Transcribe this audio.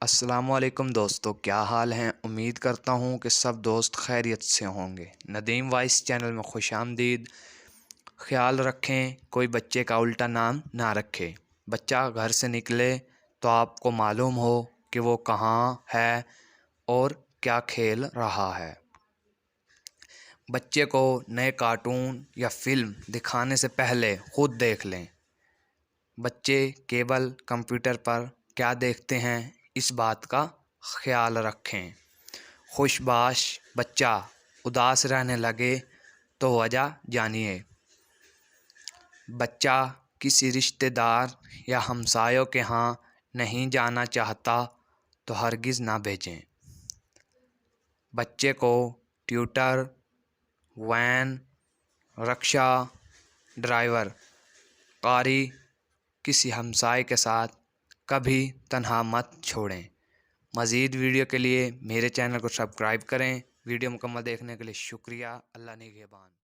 السلام علیکم دوستو، کیا حال ہیں؟ امید کرتا ہوں کہ سب دوست خیریت سے ہوں گے۔ ندیم وائس چینل میں خوش آمدید۔ خیال رکھیں کوئی بچے کا الٹا نام نہ رکھے۔ بچہ گھر سے نکلے تو آپ کو معلوم ہو کہ وہ کہاں ہے اور کیا کھیل رہا ہے۔ بچے کو نئے کارٹون یا فلم دکھانے سے پہلے خود دیکھ لیں۔ بچے کیبل کمپیوٹر پر کیا دیکھتے ہیں، اس بات کا خیال رکھیں۔ خوش باش بچہ اداس رہنے لگے تو وجہ جانیے۔ بچہ کسی رشتہ دار یا ہمسایوں کے ہاں نہیں جانا چاہتا تو ہرگز نہ بھیجیں۔ بچے کو ٹیوٹر، وین، رکشہ ڈرائیور، قاری کسی ہمسائے کے ساتھ کبھی تنہا مت چھوڑیں۔ مزید ویڈیو کے لیے میرے چینل کو سبسکرائب کریں۔ ویڈیو مکمل دیکھنے کے لیے شکریہ۔ اللہ نگہبان۔